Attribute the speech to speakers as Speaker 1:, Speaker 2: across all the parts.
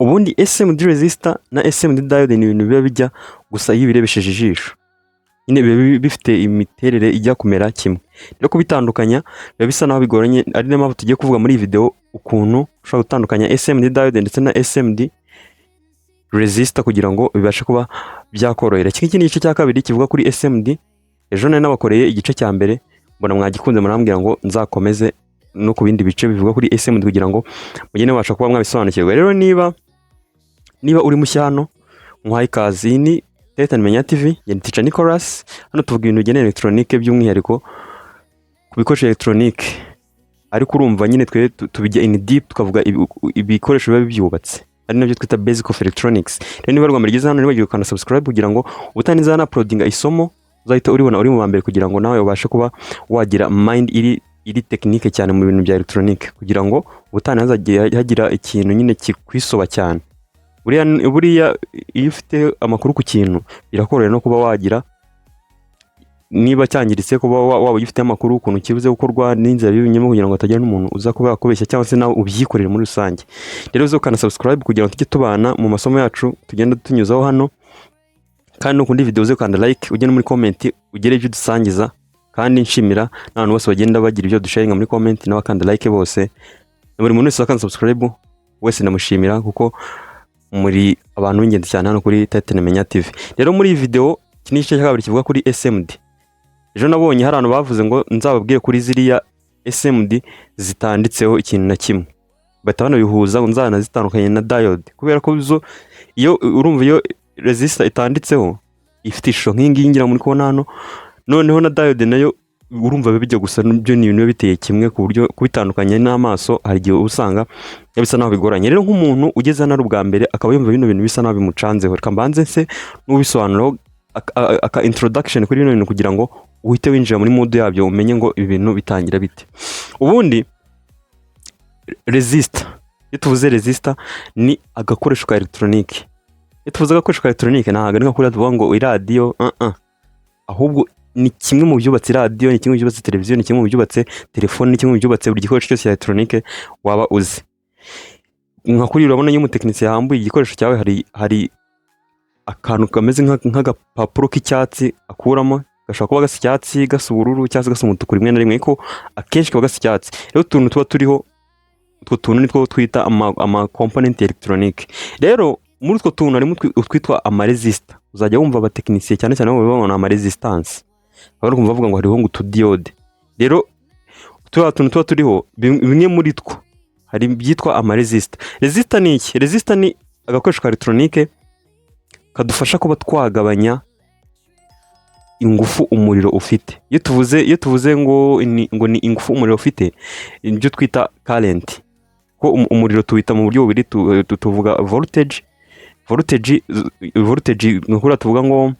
Speaker 1: Ubundi SMD resistor na SMD diode ni ibintu biba bijya gusa iyo birebesheje ijisho. Nyine biba bifite imiterere ijya kumera kimwe. Rero kubitandukanya biba bisa naho bigoranye, ari nayo mpamvu tugiye kuvuga muri iyi video ukuntu ushobora gutandukanya SMD diode ndetse na SMD resistor kugira ngo bibashe kuba byakorohera. Iki ni igice cya kabiri kivuga kuri SMD. Ejo nari nabakoreye igice cya mbere, mbona mwagikunze murambwira ngo nzakomeze no ku bindi bice bivuga kuri SMD kugira ngo mugene basha kuba mwabisobanukirwa. Rero niba uri mushya hano, muhaye ikaze. Ni Menya TV, yeni teacher Nicholas. Hano tuvuga ibintu bigenewe electronique by'umwihariko ku bikoresho electronique. Ariko urumva nyine twe tubijya in deep, tukavuga ibikoresho biba byubatse, ari nabyo twita basic of electronics. Rero niba rwanda rigeze hano, niba ukanda subscribe kugira ngo ubutaniza na uploadinga isomo uzahita uribona uri mu bambere, kugira ngo nawe ubashe kuba wagira mind iri technique cyane mu bintu bya electronique, kugira ngo ubutaniza hagira ikintu nyine kikwisoba cyane. Buriya iyo ufite amakuru ku kintu birakorohera no kuba wagira, niba cyangiritse kuba waba ugifite amakuru ukuntu kibuze gukorwa n'inzira bibinyemo, kugira ngo hatagira n'umuntu uza kuba yakubeshya cyangwa se nawe ubyikorera muri rusange. Rero uzokana subscribe kugira ngo tujye tubana mu masomo yacu tugenda tunyuzaho hano, kandi nukundi video uzokanda like, ujye no muri comment ugere ibyo dusangiza. Kandi nshimira n'abantu bose bagenda bagira ibyo dusharinga muri comment n'abakanda like bose. Buri muntu wese wakanda subscribe wese ndamushimira, kuko muri abantu b'ingenzi cyane hano kuri Menya TV. Rero muri iyi video iki ni igice cya kabiri kivuga kuri SMD. Ejo nabonye hari abantu bavuze ngo nzababwire kuri ziriya SMD zitanditseho ikintu na kimwe, bahita banabihuza ngo nzanazitandukanye na diode, kubera ko iyo urumva iyo resistor itanditseho ifite ishusho nk'ingi ngira muri kubona hano, noneho na diode nayo urumva bijya gusa, byo ni ibintu biteye kimwe ku buryo kubitandukanya n'amaso hari igihe usanga bisa naho bigoranye. Rero nk'umuntu ugeze hano ubwa mbere akaba yumva bino bintu bisa naho bimucanzeho, reka mbanze se n'ubisobanuro aka introduction kuri bino bintu kugira ngo uhite winjira muri mode yabyo, umenye ngo ibi bintu bitangira bite. Ubundi resistor, iyo tuvuze resistor ni agakoresho ka electronique. Iyo tuvuze agakoresho ka electronique ntago ari nka kuri tuvuga ngo iradiyo, ahubwo ni kimwe mu byubatse radio, ni kimwe mu byubatse televiziyo, ni kimwe mu byubatse telefone, ni kimwe mu byubatse buri gikoresho cyose cya electronique waba uzi. Nka kuri urabona iyo umutekinisiye yahambuye igikoresho cyawe, hari akantu kameze nk'agapapuro k'icyatsi akuramo, gashobora kuba gasa icyatsi, gasa ubururu cyangwa gasa umutuku rimwe na rimwe, ariko akenshi kaba gasa icyatsi. Rero utuntu tuba turiho, utwo tuntu nitwo twita ama component electronique. Rero muri utwo tuntu harimo utwitwa ama resistor. Uzajya wumva abatekinisiye cyane cyane bo babona ama resistance, bari kumva bavuga ngo hariho ngo utudiode. Rero tuntu tuba turiho bimwe muri two hari byitwa ama resistor. Resistor ni iki? Resistor ni agakoresho ka electronique kadufasha kuba twagabanya ingufu umuriro ufite. Iyo tuvuze ngo ni ingufu umuriro ufite, ibyo twita current, ko umuriro tuwita mu buryo bubiri, tuvuga voltage nk'uko tuvuga ngo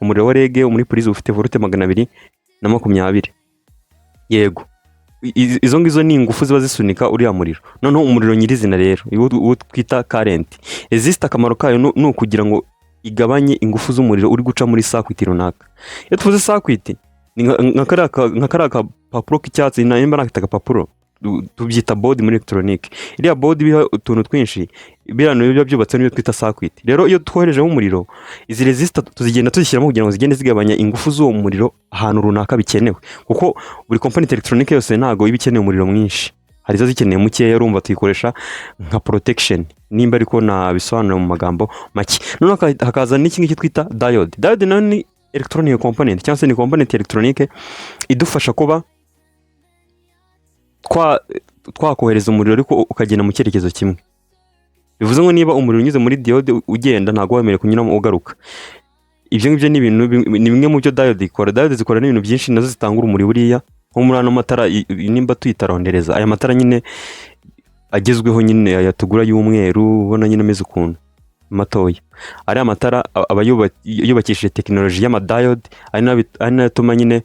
Speaker 1: umuriro wa rege muri prize ufite volte 220. Yego, izo ngizo ni ingufu ziba zisunika uriya muriro. Noneho umuriro nyirizina rero uwo twita current. Resistor akamaro kayo ni ukugira ngo igabanye ingufu z'umuriro uri guca muri circuit runaka. Iyo tuvuze circuit ni nka karaka papuro k'icyatsi, nimba nakita agapapuro tubyita board muri electronique. Iriya board biha utuntu twinshi, birano biba byubatse niyo twita circuit. Rero iyo twohereje umuriro, izi resistor tuzigenda tuzishyiramo kugira ngo zigende zigabanya ingufu z'uwo muriro ahantu runaka bikenewe, kuko buri component electronique yose ntago iba ikeneye umuriro mwinshi, hari zo zikeneye mukeya. Urumva tuyikoresha nka protection, nimba ariko nabisobanura mu magambo make. None hakaza n'iki ngiki twita diode. Diode nayo ni electronic component, cyangwa se ni component electronique idufasha kuba twakohereza umuriro ariko ukagenda mu cyerekezo kimwe. Bivuze ngo niba umuriro unyuze muri diode ugenda, ntago wemerewe kunyuramo ugaruka. Ibyo ngibyo ni ibintu ni bimwe mu byo diode ikora. Diode zikora n'ibintu byinshi, nazo zitanga urumuri buriya, nko muri ano matara nimba tuyitarondereza. Aya matara nyine agezweho nyine yatugura y'umweru, ubona nyine ameze ukuntu matoya. Ari amatara aba yubakishije technology y'ama diode, ari nayo atuma nyine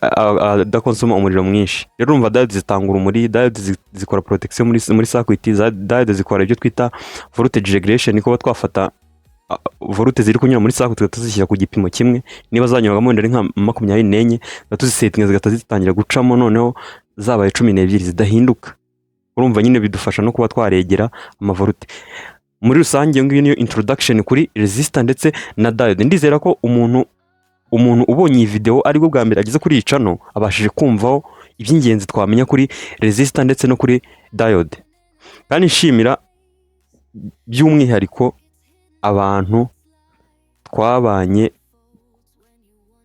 Speaker 1: adakonsoma umuriro mwinshi. Rero urumva diode zitanga urumuri, diode zikora protection muri circuit, diode zikora ibyo twita voltage regulation, niko twafata volute ziri kunyura muri circuit tuzishyira ku gipimo kimwe. Niba zanyuragamo ndari nka 24 tuzisetinga zigata zitangira gucamo, noneho zabaye 12 zidahinduka. urumva nyine bidufasha no kuba twaregera amavolute. Muri rusange ngiyo niyo introduction kuri resistor ndetse na diode. Ndizera ko umuntu ubonye iyi video aribwo bwa mbere ageze kuri iyi channel abashije kumvaho iby'ingenzi twamenya kuri resistor ndetse no kuri diode. Kandi nshimira by'umwihariko abantu twabanye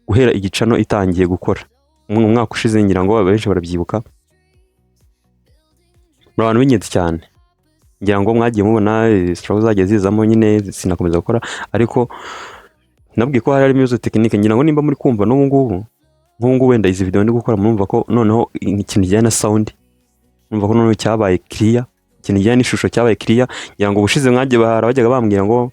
Speaker 1: guhera igicano itangiye gukora mu mwaka ushize, ngira ngo abenshi barabyibuka. Muri abantu b'ingenzi cyane, ngira ngo mwagiye mubona struggle zagiye zizamo, nyine sinakomeza gukora, ariko nabwiye ko hari imizo tekinike. Ngira ngo nimba muri kumva n'ubu ngubu wenda izi video ndi gukora murumva ko noneho ikintu kijyana na sound, murumva ko noneho cyabaye clear, ikintu kijyana n'ishusho cyabaye clear. Ngira ngo ubushize mwagiye bajyaga bambwira ngo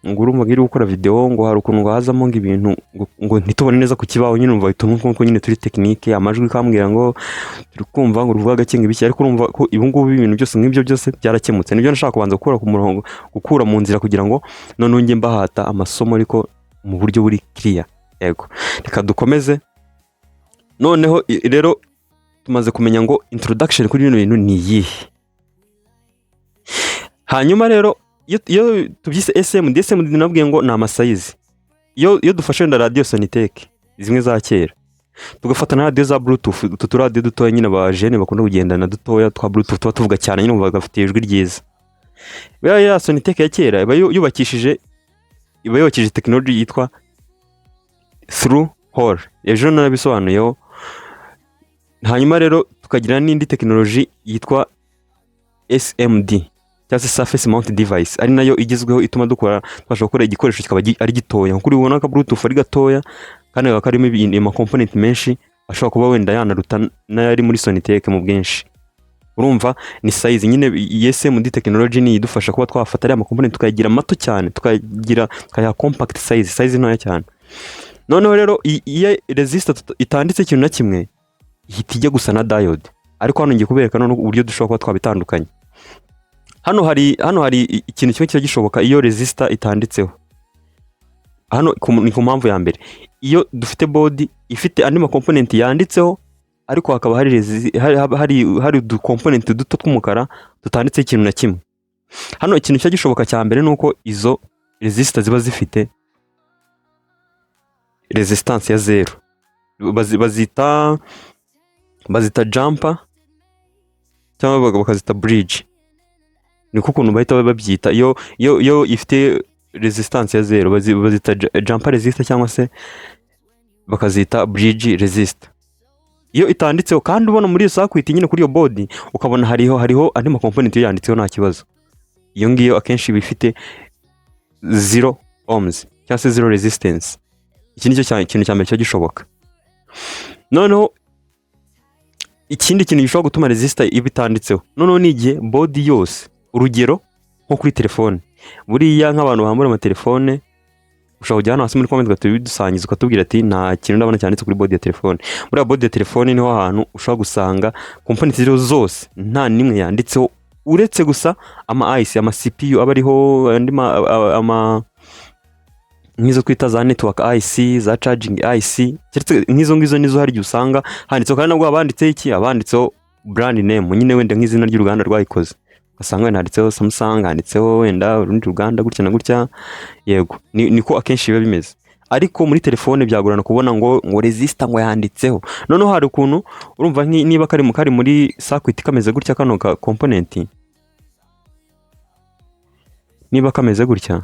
Speaker 1: urumva ngiri gukora video ngo hari ukuntu ngahazamo ngo ibintu ngo ntitubone neza ku kibaho, nyine umva ituntu nkuko nyine turi tekinike, amajwi kambwira ngo turi kumva ngo uruvuga gakinga ibiki, ariko urumva ko ibungubu ibintu byose nk'ibyo byose byarakemutse. Nibyo nashaka kubanza gukura ku murongo, gukura mu nzira kugira ngo noneho njye mbahata amasomo ariko mu buryo buri clear. Yego, reka dukomeze. Noneho rero tumaze kumenya ngo introduction kuri bino bintu ni iyihe. Hanyuma rero iyo tubyise SMD nabwiye ngo ni amasayizi. Iyo dufashe wenda radio soniteke zimwe za kera, tugafata na radio za bluetooth, utu radio dutoya nyine ba jene bakunda kugendana dutoya twa bluetooth tuba tuvuga cyane, nyine bagafite ijwi ryiza. Ya soniteke ya kera iba yubakishije technology yitwa through hole. Ejo narabisobanuyeho. Hanyuma rero tukagira n'indi technology yitwa SMD, cyangwa se surface mount device, ari nayo igezweho ituma dukora twasha gukora igikoresho kikaba ari gitoya. Kuri ubona ka bluetooth ari gatoya kandi karimo ama component menshi ashobora kuba wenda yanaruta n'ayari muri soniteke mu bwinshi. Urumva ni size nyine. SMD technology ni idufasha kuba twafata ari ama component tukagira mato cyane, tukagira compact size ntoya cyane. Noneho rero iyo resistor itanditse ikintu na kimwe ihita ijya gusa na diode, ariko hano ngiye kubereka none uburyo dushobora kuba twabitandukanye. Hano hari ikintu kimwe kiba gishoboka iyo resistor itanditseho. Hano ni ku mpamvu ya mbere, iyo dufite body ifite andi ma component yanditseho, ariko hakaba hari du component duto tw'umukara tutanditse ikintu na kimwe. Hano ikintu cyo gishoboka cya mbere nuko izo resistor ziba zifite resistance ya 0. bazita jumper cyangwa bakazita bridge, niko ukuntu bahita babyita. Iyo ifite resistance ya 0 bazita jumper resistor cyangwa se bakazita bridge resistor. Iyo itanditseho kandi ubona muri iyo circuit nyine kuri iyo body ukabona hariho andi ma component yanditseho nta kibazo, iyo ngiyo akenshi bifite 0 ohms cyangwa se 0 resistance. Iki nicyo kintu cya mbere cyo gishoboka. Noneho ikindi kintu gishobora gutuma resistor iba itanditseho noneho ni igihe body yose, urugero nko kuri telefone, buriya nk'abantu bahambura ama telefone ushobora kujya hano hasi muri comment ukabidusangiza ukatubwira ati nta kintu ndabona cyanditse kuri body ya telefone. Muri body ya telefone niho ahantu ushobora gusanga component zose nta nimwe yanditseho, uretse gusa ama IC, ama CPU aba ariho, andi ama nk'izo twita za network IC, za charging IC, nk'izo nizo hari usanga handitseho, kandi nabwo abanditseho iki, abanditseho brand name nyine wenda nk'izina ry'uruganda rwayikoze, ugasanga wenda handitseho Samsung, handitseho wenda urundi ruganda gutya na gutya. Yego, niko akenshi biba bimeze. Ariko muri telefone byagorana kubona ngo resistor ngo yanditseho. Noneho hari ukuntu urumva niba kari muri circuit kameze gutya, kano ka component niba kameze gutya,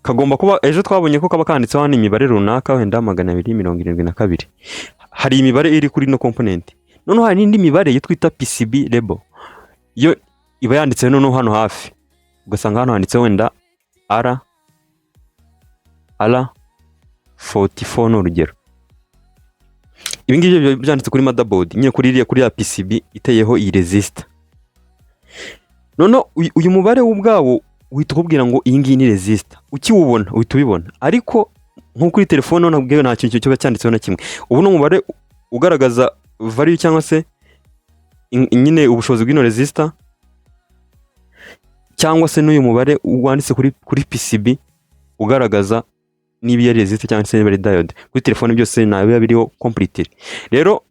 Speaker 1: kagomba kuba, ejo twabonye ko kaba kanditseho hano imibare runaka wenda 272. Hari imibare iri kuri no component. Noneho hari n'indi mibare yitwa PCB label, yo iba yanditseho noneho hano hafi, ugasanga hano handitseho wenda R44 n'urugero. Ibi ngibyo byanditse kuri motherboard nyine kuri ya PCB iteyeho iyi resistor. Noneho uyu mubare w'ubwawo uhita ukubwira ngo iyi ngiyi ni resistor, ukiwubona uhita ubibona. Ariko nko kuri telefone nabwo nta kintu cyo cyanditseho na kimwe. Ubu no mubare ugaragaza value cyangwa se nyine ubushobozi bw'ino resistor, cyangwa se n'uyu mubare wanditse kuri PCB ugaragaza niba ari resistor cyangwa se niba ari diode. Kuri telefone byose nayo biba biriho completely. Rero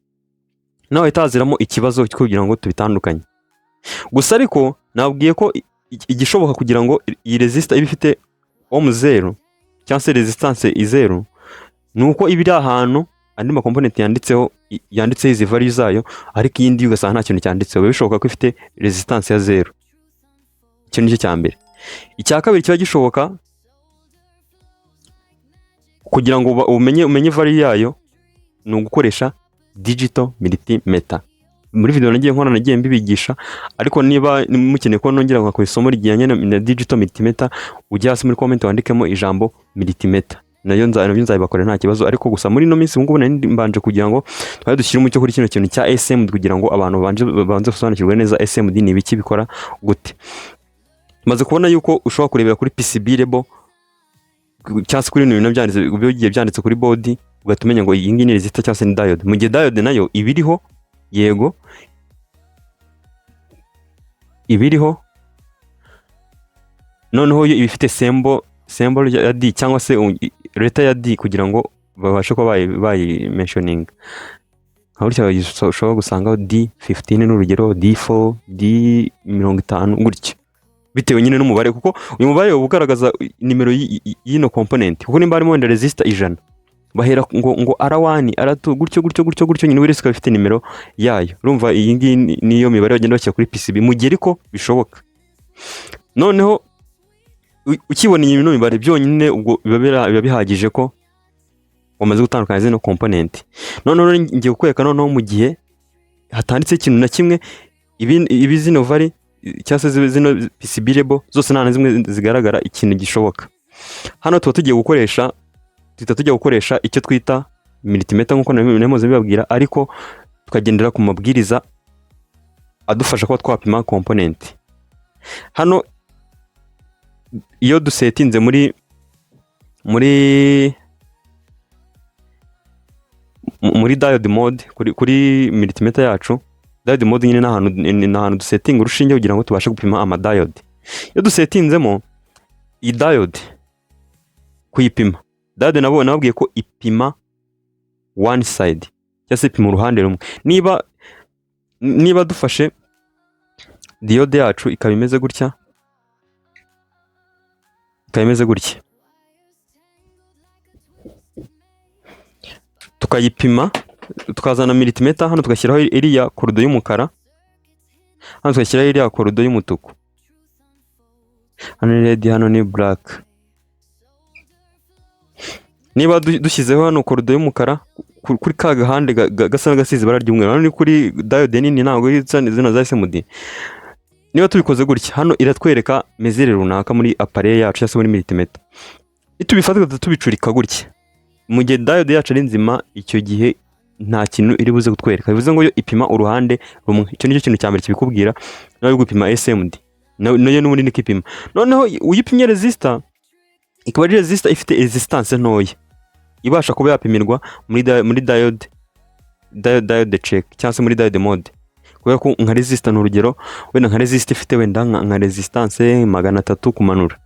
Speaker 1: nawe itaziramo ikibazo cyo kugira ngo tubitandukanye. Gusa ariko nabwiye ko igishoboka kugira ngo iyi resistor ibe ifite ohm 0 cyangwa se resistance 0 nuko ibiri ahantu andi ma component yanditseho izi value zayo, ariko iyindi ugasanga nta kintu cyanditseho. Bishoboka ko ifite resistance ya 0. Icyo nicyo cya mbere. Icya kabiri kiba gishoboka kugira ngo umenye value yayo ni ugukoresha digital multimeter. Muri video nagiye mbibigisha, ariko niba mukeneye ko nongera nkakora isomo rijyanye na digital multimeter, ujya hasi muri comment wandikemo ijambo multimeter, nayo nzabibakorera nta kibazo. Ariko gusa muri no minsi ngubu nari mbanje kugira ngo twaye dushyire umucyo kuri kino kintu cya SMD kugira ngo abantu banze gusobanukirwa neza SMD ni ibiki, bikora gute. Maze kubona yuko ushobora kurebera kuri PCB label cyangwa kuri ibintu byanditse, bigiye byanditse kuri board, ugatumenya ngo iyi ngiyi ni resistor cyangwa se ni diode. Mu gihe diode nayo ibiriho, yego ibiriho, noneho yo ibifite symbol ya D cyangwa se letter ya D kugira ngo babashe ko bayi mentioning. Aho ushobora gusanga D15 n'urugero, D4, D50 gutyo, bitewe nyine n'umubare, kuko uyu mubare ugaragaza nimero y'ino component. Kuko nimba harimo wenda resistor 100, bahera ngo R1 R2 gutyo nyine buri ifite nimero yayo. Urumva iyi ngiyi niyo mibare bagenda bashyira kuri PCB mu gihe ariko bishoboka. Noneho ukibona iyi mibare byonyine ubwo biba bihagije ko wamaze gutandukanya zino component. Noneho ngiye kukwereka noneho mu gihe hatanditse ikintu na kimwe, ibi zino vari cyangwa se zino PCB label zose nta zimwe zigaragara ikintu gishoboka. Hano tujya gukoresha icyo twita multimeter nkuko namuze bibabwira, ariko tukagendera ku mabwiriza adufasha kuba twapima component. Hano iyo dusetinze muri diode mode kuri multimeter yacu, diode mode nyine n'ahantu dusetinga urushinge kugira ngo tubashe gupima ama diode. Iyo dusetinzemo iyi diode kuyipima, diode nabwiye ko ipima one side cyangwa se ipima uruhande rumwe. Niba dufashe diode yacu ikaba imeze gutya, tukayipima, tukazana multimeter hano tugashyiraho iriya korodo y'umukara, hano tugashyiraho iriya korodo y'umutuku, hano ni red, hano ni black. Niba dushyizeho hano korodo y'umukara kuri ka gahande gasa n'agasize ibara ry'umweru, hano ni kuri diode nini, ntabwo zino za SMD. Niba tubikoze gutya, hano iratwereka mezire runaka muri appareil yacu cyangwa se muri multimeter. Itubifata tubicurika gutya, mu gihe diode yacu ari nzima, icyo gihe nta kintu iri buze kutwereka. Bivuze ngo yo ipima uruhande rumwe. Icyo nicyo kintu cya mbere kibikubwira nawe gupima SMD. Nayo n'ubundi nikipima. Noneho uyipimye resistor, ikaba ari resistor ifite resistance ntoya, ibasha kuba yapimirwa muri diode check cyangwa se muri diode mode. Kubera ko nka resistor n'urugero, wenda nka resistor ifite wenda nka resistance 300 kumanura,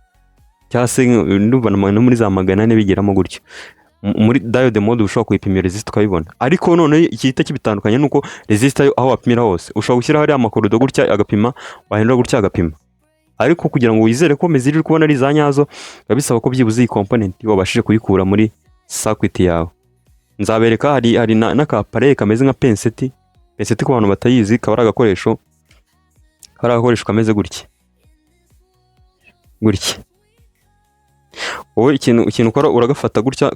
Speaker 1: cyangwa se ndumva no muri za 400 bigeramo gutyo. Muri diode mode ushobora kuyipimira resistor ukayibona. Ariko none ikihita kibitandukanye nuko resistor aho wapimira hose ushobora gushyiraho ari amakorodo gutya agapima, wahindura gutya agapima. Ariko kugira ngo wizere ko meziri uri kubona ari za nyazo, bisaba ko byibuze iyi component wabashije kuyikura muri circuit yawe. Nzabereka hari n'akapareye kameze nka penseti ku bantu batayizi, kaba ari agakoresho kameze gutya. Wowe ikintu ukora uragafata gutya,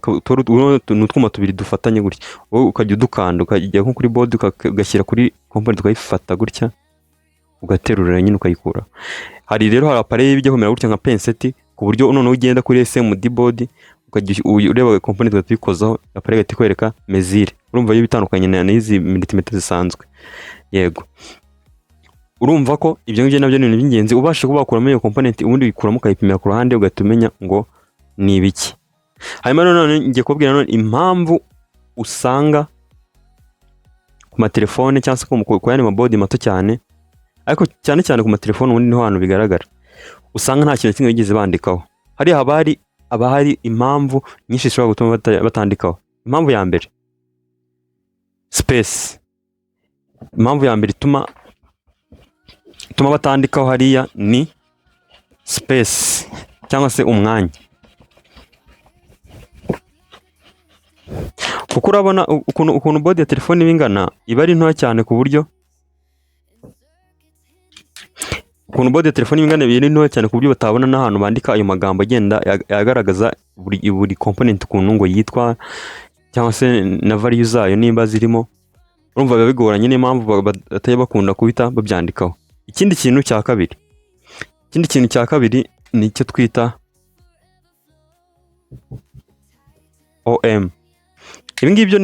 Speaker 1: n'utwuma tubiri dufatanye gutya, wowe ukajya udukanda, ukajya nko kuri board ugashyira kuri component ukayifata gutya, ugaterura nyine ukayikura. Hari appareil bijya kumera gutya nka penseti, ku buryo noneho ugenda kuri SMD board ukajya ureba component gatubikozaho, appareil gatikwereka mezire. Urumva yo bitandukanye n'izi multimeter zisanzwe. Yego, urumva ko ibyo ngibyo nabyo ni ibintu by'ingenzi ubashe kuba wakuramo iyo component, ubundi uyikuramo ukayipimira ku ruhande ugatumenya ngo ni ibiki. Hanyuma none ngiye kubwira none impamvu usanga ku matelefone cyangwa se ku yandi mabodi mato cyane, ariko cyane ku matelefone ubundi niho hantu bigaragara, usanga nta kintu kimwe bigeze bandikaho. Haba hari aba hari impamvu nyinshi zishobora gutuma batandikaho. Impamvu ya mbere, space. Impamvu ya mbere ituma batandikaho hariya ni space cyangwa se umwanya. Kuko urabona ukuntu body ya telefone bingana iba ari ntoya cyane ku buryo batabona n'ahantu bandika ayo magambo agenda agaragaza buri component ukuntu ngo yitwa cyangwa se na value zayo nimba zirimo. Urumva biba bigoranye, niyo mpamvu batari bakunda kubita babyandikaho. Ikindi kintu cya kabiri ni icyo twita OM. Ibi ngibyo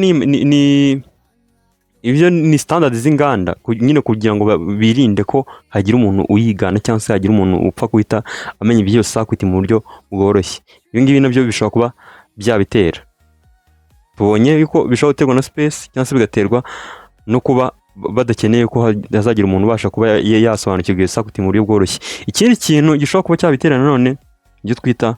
Speaker 1: ni standard z'inganda nyine kugira ngo birinde ko hagira umuntu uyigana cyangwa se hagira umuntu upfa kwita amenya ibyo yose akwita mu buryo bworoshye. Ibi ngibi nabyo bishobora kuba byabitera. Tubonye yuko bishobora guterwa na space cyangwa se bigaterwa no kuba badakeneye ko hazagira umuntu ubasha kuba yasobanukirwa iyo sakuti mu buryo bworoshye. Ikindi kintu gishobora kuba cyabitera nanone ibyo twita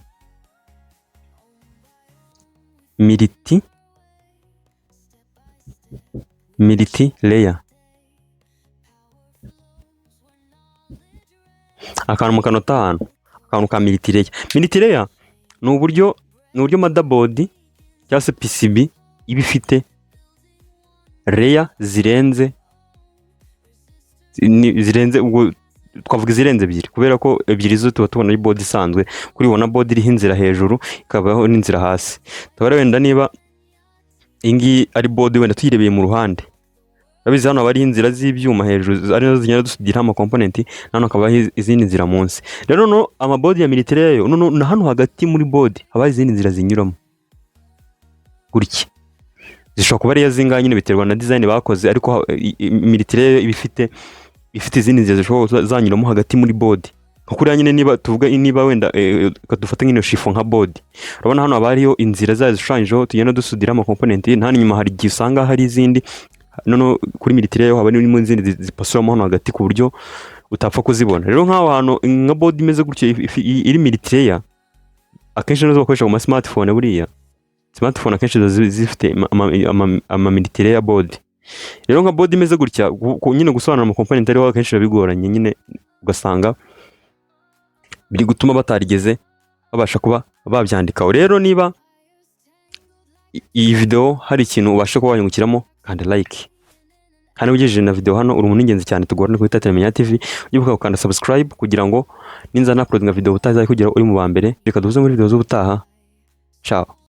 Speaker 1: multi layer. Akantu mu kanota hano, akantu ka multi layer. Multi layer ni uburyo motherboard cyangwa se PCB iba ifite layer zirenze ubwo twavuga zirenze ebyiri, kubera ko ebyiri zo tuba tubona ari board isanzwe. Kuri ubona board iriho inzira hejuru ikabaho n'inzira hasi. Tabara wenda niba ingi ari board wenda tuyirebeye mu ruhande, urabizi hano haba inzira z'ibyuma hejuru ari nazo zigenda dusudira ama component, hano hakaba izindi nzira munsi. Rero no amaboard ya militaire yo na hano hagati muri board haba izindi nzira zinyuramo gutya. Zishobora kuba ari yazinga nyine biterwa na design bakoze, ariko militaire ibifite izindi nzira zishobora zanyuramo hagati muri board. Kuri nyine niba wenda kadufata nk'ino shifo nka board, urabona hano haba hariyo inzira zayo zishushanyijeho tugenda dusudira ama component, nta nyuma hari igihe usanga hari izindi. None kuri militaire yo haba n'imo izindi zipasuramo hano hagati ku buryo utapfa kuzibona. Rero nk'aho hano nka board imeze gutyo iri militaire, akenshi nazo bakoresha mu smartphone. Buriya smartphone akenshi zifite ama militaire board. Rero nka board imeze gutya nyine gusobanura ama component ariho akenshi bigoranye, nyine ugasanga biri gutuma batarigeze babasha kuba babyandikaho. Rero niba iyi video hari ikintu ubasha kuba wanyungukiramo, kandi like. Hano ugejeje na video hano uri umuntu ingenzi cyane, tugorane kuri Menya TV. Ugibuka gukanda subscribe kugira ngo ninza na uploadinga video utazajya kugira uri mu ba mbere. Reka duhuze muri video z'ubutaha. Ciao.